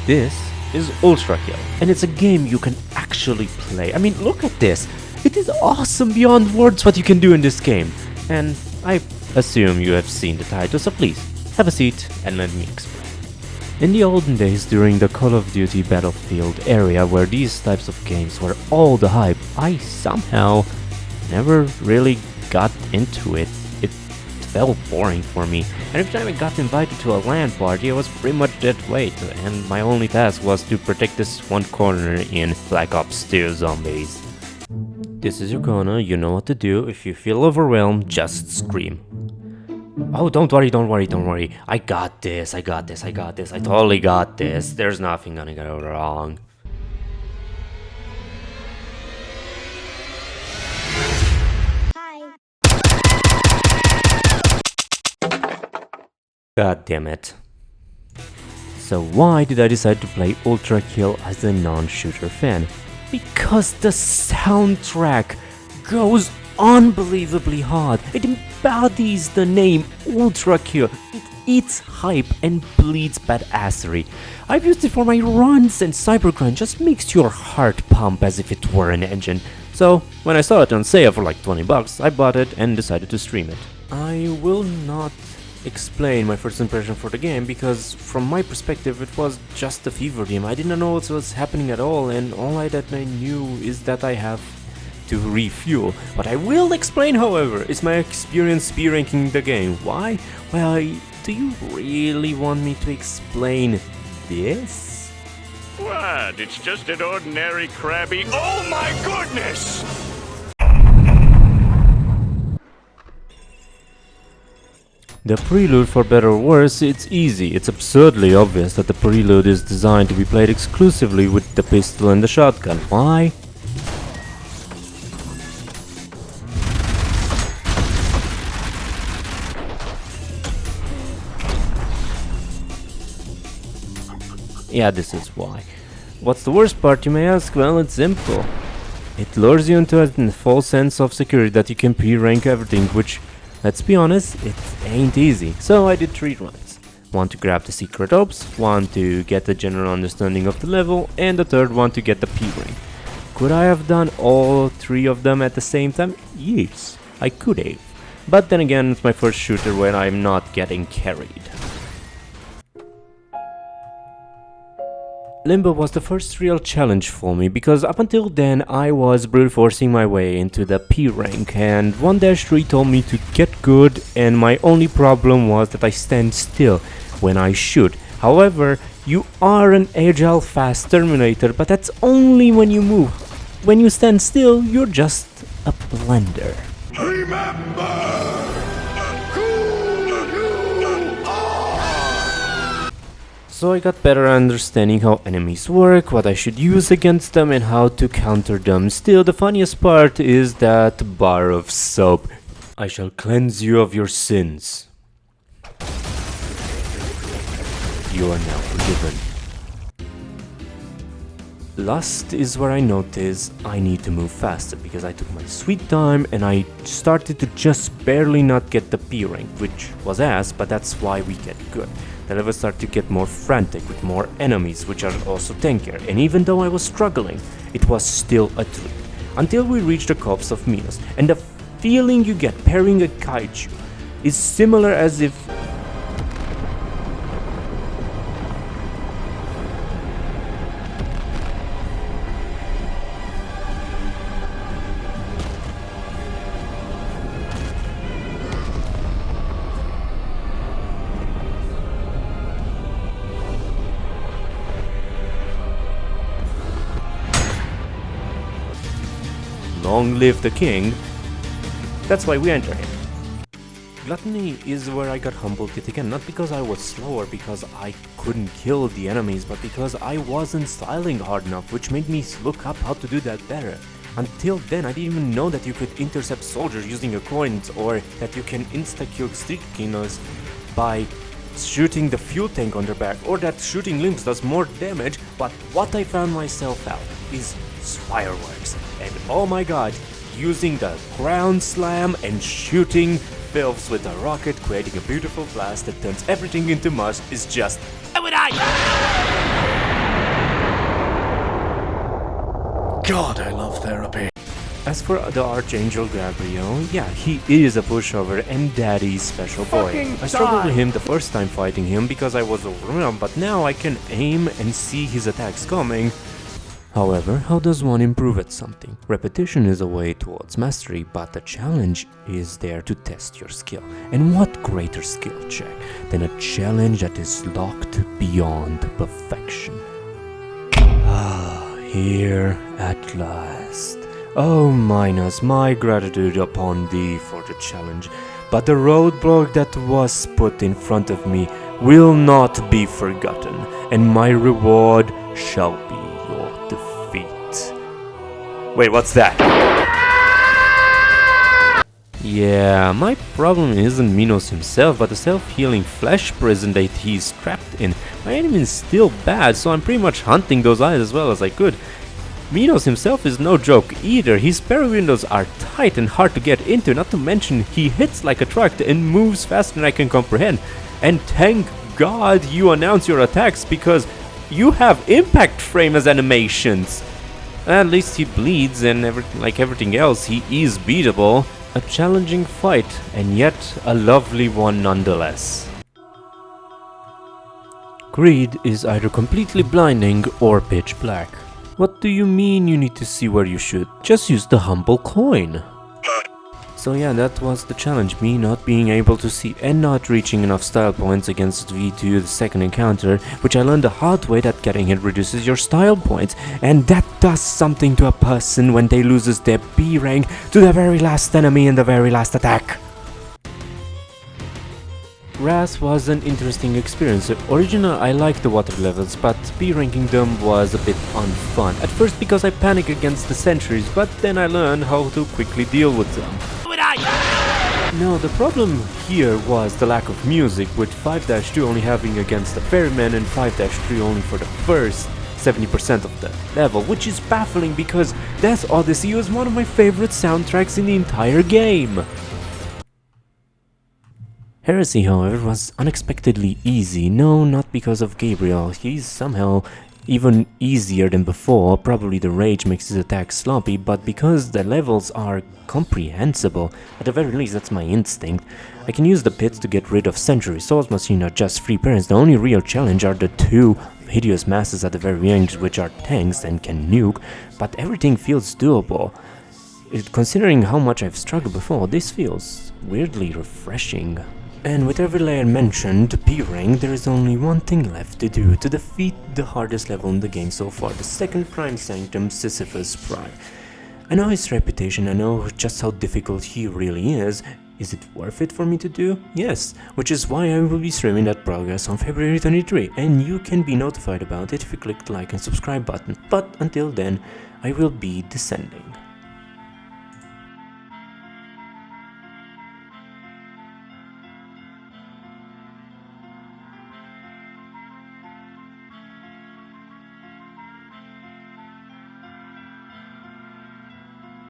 This is Ultrakill, and it's a game you can actually play. I mean, look at this. It is awesome beyond words what you can do in this game. And I assume you have seen the title, so please, have a seat and let me explain. In the olden days, during the Call of Duty Battlefield area where these types of games were all the hype, I somehow never really got into it. It felt boring for me, and every time I got invited to a LAN party, I was pretty much dead weight, and my only task was to protect this one corner in Black Ops 2 Zombies. This is your corner, you know what to do. If you feel overwhelmed, just scream. Oh, don't worry. I got this. I totally got this. There's nothing gonna go wrong. Hi. God damn it. So why did I decide to play Ultrakill as a non-shooter fan? Because the soundtrack goes unbelievably hard. It embodies the name Ultrakill. It eats hype and bleeds badassery. I've used it for my runs, and cybergrind just makes your heart pump as if it were an engine. So when I saw it on sale for like $20, I bought it and decided to stream it. I will not explain my first impression for the game, because from my perspective it was just a fever dream. I didn't know what was happening at all, and all that I knew is that I have to refuel. What I will explain, however, is my experience speed-ranking the game. Why? Well, do you really want me to explain this? What? It's just an ordinary crabby. Oh my goodness! The prelude, for better or worse, it's easy. It's absurdly obvious that the prelude is designed to be played exclusively with the pistol and the shotgun. Why? Yeah, this is why. What's the worst part, you may ask? Well, it's simple. It lures you into a false sense of security that you can pre-rank everything, which, let's be honest, it ain't easy. So I did 3 runs. One to grab the secret ops, one to get a general understanding of the level, and the third one to get the P rank. Could I have done all 3 of them at the same time? Yes, I could have. But then again, it's my first shooter where I'm not getting carried. Limbo was the first real challenge for me, because up until then I was brute forcing my way into the P rank, and 1-3 told me to get good, and my only problem was that I stand still when I shoot. However, you are an agile fast Terminator, but that's only when you move. When you stand still, you're just a blender. So I got better understanding how enemies work, what I should use against them, and how to counter them. Still, the funniest part is that bar of soap. I shall cleanse you of your sins. You are now forgiven. Last is where I noticed I need to move faster, because I took my sweet time and I started to just barely not get the P rank, which was ass, but that's why we get good. The levels start to get more frantic with more enemies, which are also tankier, and even though I was struggling, it was still a treat. Until we reached the corpse of Minos, and the feeling you get parrying a kaiju is similar as if long live the king. That's why we enter him. Gluttony is where I got humbled yet again, not because I was slow or because I couldn't kill the enemies, but because I wasn't styling hard enough, which made me look up how to do that better. Until then, I didn't even know that you could intercept soldiers using your coins, or that you can insta-kill street killers by shooting the fuel tank on their back, or that shooting limbs does more damage. But what I found myself out is fireworks, and oh my god, using the ground slam and shooting fills with a rocket, creating a beautiful blast that turns everything into mush is just... I would die! God, I love therapy. As for the Archangel Gabriel, yeah, he is a pushover and daddy's special boy. I struggled with him the first time fighting him because I was overwhelmed, but now I can aim and see his attacks coming. However, how does one improve at something? Repetition is a way towards mastery, but the challenge is there to test your skill. And what greater skill check than a challenge that is locked beyond perfection? Ah, here at last. Oh Minos, my gratitude upon thee for the challenge, but the roadblock that was put in front of me will not be forgotten, and my reward shall be your defeat. Wait, what's that? Yeah, my problem isn't Minos himself, but the self-healing flesh prison that he's trapped in. My enemy is still bad, so I'm pretty much hunting those eyes as well as I could. Minos himself is no joke either. His parry windows are tight and hard to get into, not to mention he hits like a truck and moves faster than I can comprehend. And thank God you announce your attacks, because you have impact frame as animations. At least he bleeds, and like everything else, he is beatable. A challenging fight, and yet a lovely one nonetheless. Greed is either completely blinding or pitch black. What do you mean you need to see where you should? Just use the humble coin. So yeah, that was the challenge, me not being able to see and not reaching enough style points against V2 the second encounter, which I learned the hard way that getting hit reduces your style points, and that does something to a person when they loses their B rank to the very last enemy in the very last attack. Grass was an interesting experience. Originally I liked the water levels, but B-ranking them was a bit unfun. At first because I panicked against the sentries, but then I learned how to quickly deal with them. No, the problem here was the lack of music, with 5-2 only having against the ferryman and 5-3 only for the first 70% of the level, which is baffling because Death Odyssey was one of my favorite soundtracks in the entire game. Heresy, however, was unexpectedly easy. No, not because of Gabriel. He's somehow even easier than before. Probably the rage makes his attacks sloppy, but because the levels are comprehensible. At the very least, that's my instinct. I can use the pits to get rid of Century. Soul's Machine are just free parents. The only real challenge are the two hideous masses at the very end, which are tanks and can nuke, but everything feels doable. Considering how much I've struggled before, this feels weirdly refreshing. And with every layer mentioned, P-rank, there is only one thing left to do to defeat the hardest level in the game so far, the second Prime Sanctum, Sisyphus Prime. I know his reputation, I know just how difficult he really is. Is it worth it for me to do? Yes, which is why I will be streaming that progress on February 23, and you can be notified about it if you click the like and subscribe button. But until then, I will be descending.